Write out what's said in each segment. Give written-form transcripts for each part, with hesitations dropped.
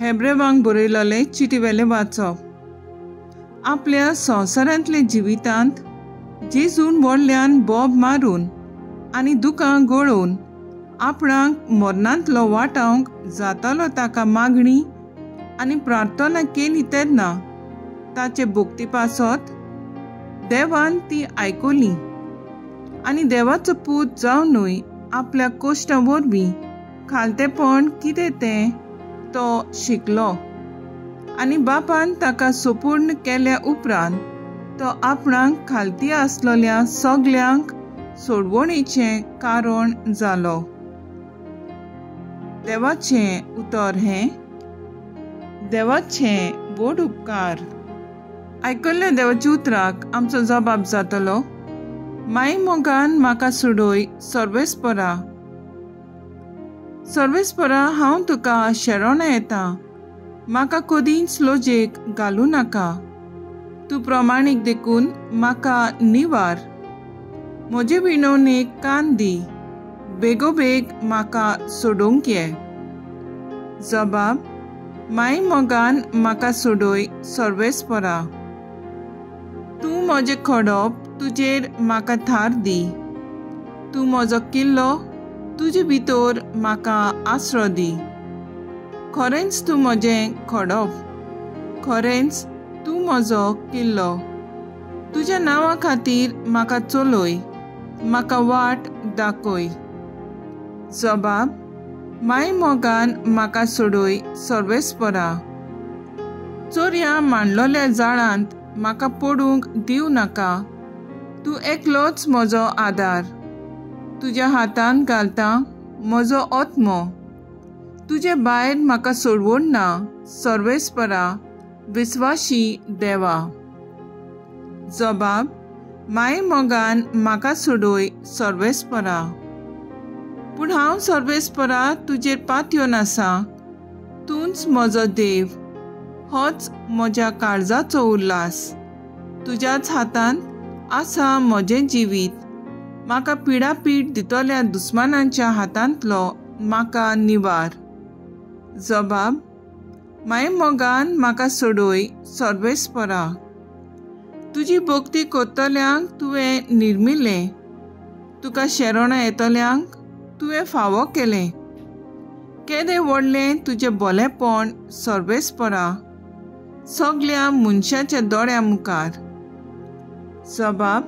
हेब्रेवांक बरयलेले चिटीवेले वाचप. आपल्या संवसारांतले जिवितांत जेजून व्हडल्यान बोब मारून आनी दुखां गळोवन आपणाक मरणांतलो वाटावंक जातालो ताका मागणी आनी प्रार्थना केली तेन्ना ताचे भोगती पासत देवान ती आयकली आनी देवाचो पूत जावनूय आपल्या कोश्टां वरवीं खालतेपण कितें तें तो शिकलो आनी बापान ताका सोपूर्ण केल्या उपरांत तो आपणाक खालती आसलेल्या सगल्यांक सोडवणेचें कारण जालो. देवाचें उतर हें. देवाचें बोड उपकार. आयकल्ल्या देवाच्या उतराक आमचो जबाब जातलो, माई मोगान म्हाका सोडोय सर्वेस्परा. सर्वेस्परा, हांव तुका शेरोना येता, म्हाका कदींच लोजेक घालूं नाका. तूं प्रमाणीक देखून म्हाका निवार. म्हजे विणवणेक कान दी, बेगोबेग म्हाका सोडूंक ये. जबाब, माई मोगान म्हाका सोडोय सर्वेस्परा. तूं म्हजें खडप, तुजेर म्हाका थार दी. तूं म्हजो किल्लो, तुजे भितर म्हाका आसरो दी. खरेंच तूं म्हजें खडप, खरेंच तूं म्हजो किल्लो. तुज्या नांवा खातीर म्हाका चलय, म्हाका वाट दाखय. जबाब, माई मोगान म्हाका सोडोय सर्वेस्परा. चोरया मांडलोल्या जाळांत म्हाका पडूंक दिवं नाका. तूं एकलोच म्हजो आदार. तुज्या हातान घालता म्हजो ओत्मो. तुजे भायर म्हाका सोडवण ना सर्वेस्परा, विस्वाशी देवा. जबाब, माई मोगान म्हाका सोडोय सर्वेस्परा. पूण हांव सर्वेस्परा तुजेर पातयेवन आसा. तूंच म्हजो देव. होच म्हज्या काळजाचो उल्हास. तुज्याच हातांत आसा म्हजें जिवीत. म्हाका पिडापीड दितल्या दुस्मानांच्या हातांतलो म्हाका निवार. जबाब, माई मोगान म्हाका सोडोय सर्वेस्परा. तुजी भोगती कोत्तल्यांक तुवें निर्मिल्लें. तुका शेरोना येतल्यांक तुवें फावो केलें. केदें व्हडलें तुजें बोलेपण सर्वेस्परा, सगल्या मनशाच्या दोळ्या मुखार. जबाब,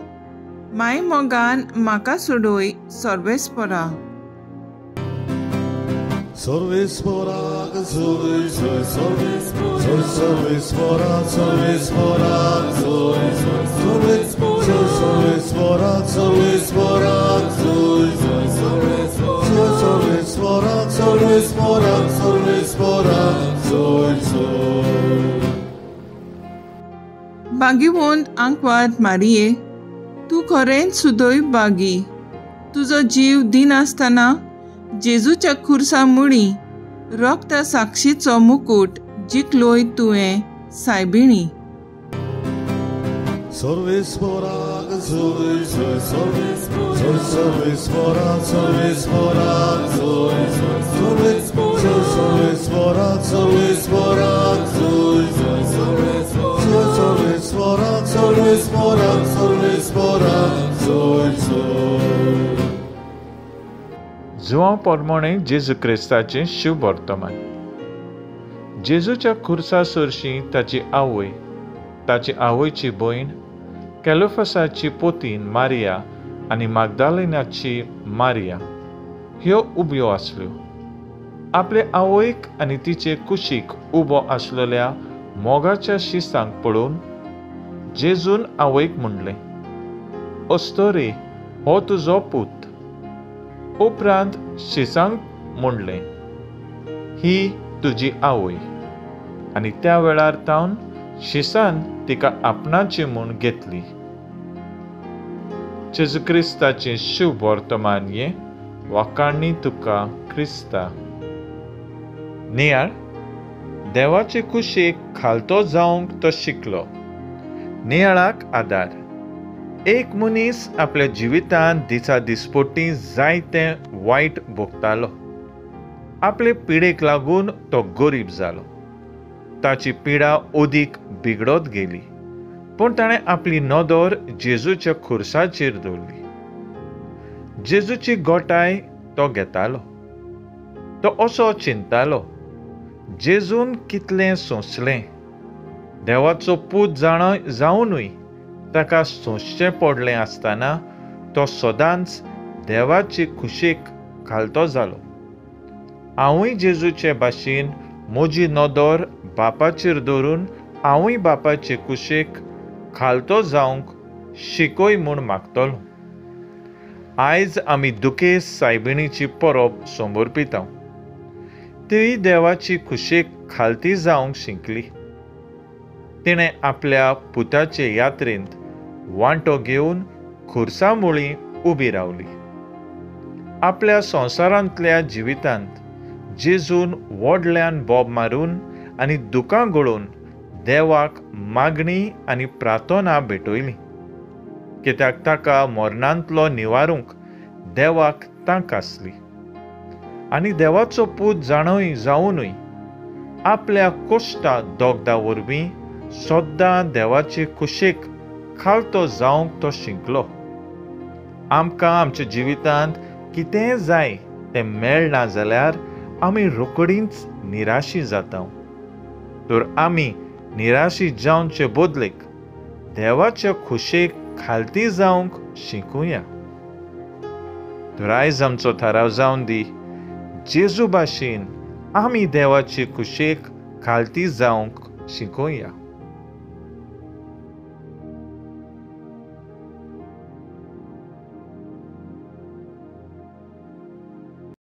माई मोगान म्हाका सोडोय सर्वेस्परा. Sorvespora, soy, sorvespora, sorvespora, sorvespora, sorvespora, sorvespora, sorvespora, sorvespora, बागीवंत आंकवाद मारिये, तूं खरेंच सुदोय बागी. तुजो जीव दिनासतना जेजूच्या खुर्सा मुळी रक्त साक्षीचो मुकुट जिखलोय तुवें सायबिणी. Sorvespora, soy, sorvespora, sorvespora, sorvespora, sorvespora, sorvespora, sorvespora, sorvespora, Joao पोरमोणे जेजू क्रिस्ताचें शुभ वर्तमान. जेजूच्या खुर्सा सरशीं ताची आवय, ताची आवयची भयण, कॅलोफसाची पोतीन मारिया आनी मागदालेनाची मारिया ह्यो उब्यो आसल्यो. आपले आवयक आनी तिचे कुशीक उबो आसलेल्या मोगाच्या शिसांक पळोवन जेजून आवयक म्हणलें, अस्तोरे, हो तुजो पूत. उपरांत शिसांक म्हणलें, ही तुजी आवय. आनी त्या वेळार तावन शिसान तिका आपणाची म्हूण घेतली. जेजू क्रिस्ताचें शुभ वर्तमान हें वाखाणणी तुका क्रिस्ता. नियाळ, देवाचे कुशीक खालतो जावंक तो शिकलो. नियाळाक आदार. एक मनीस आपल्या जिवितांत दिसा दिसपट्टी जायतें वायट भोगतालो. आपले पिडेक लागून तो गरीब जालो. ताची पिडा ओदीक बिगडत गेली, पूण ताणें आपली नदर जेजूच्या खुर्साचेर दवरली. जेजूची गोठाय तो घेतालो. तो असो चिंतालो, जेजून कितलें सोंसलें. देवाचो पूत जावनूय ताका सोंसचें पडलें आसतना तो सदांच देवाची खुशेक घालतो जालो. हांवूय जेजूचे भाशेन म्हजी नदर बापाचेर दवरून हांवूय बापाचे कुशेक खालतो जावंक शिकोय म्हूण मागतलो. आयज आमी दुखेस सायबिणीची परब समोर पिताव. तीय देवाची खुशेक खालती जावंक शिंकली. तिणें आपल्या पुताचे यात्रेंत वांटो घेवन खुर्सा मुळी उबी रावली. आपल्या संवसारांतल्या जिवितांत जेजून व्हडल्यान बोब मारून आनी दुकां गळोवन देवाक मागणी आनी प्रार्थना भेटयली, कित्याक ताका मरणांतलो निवारूंक देवाक तांक आसली. आनी देवाचो पूत जावनूय आपल्या कोश्टा दोगदा वरवीं सद्दां देवाचे कुशेक खालतो जावंक तो शिंकलो. आमकां आमच्या जिवितांत कितेंय जाय तें मेळना जाल्यार आमी रोकडींच निराशी जाता. तर आमी निराशी जावचे बदलेक देवाच्या खुशेक खालती जावंक शिकूया. तर आयज आमचो थाराव जावन दी, जेजू भाशेन आमी देवाची खुशेक खालती जावंक शिकूया.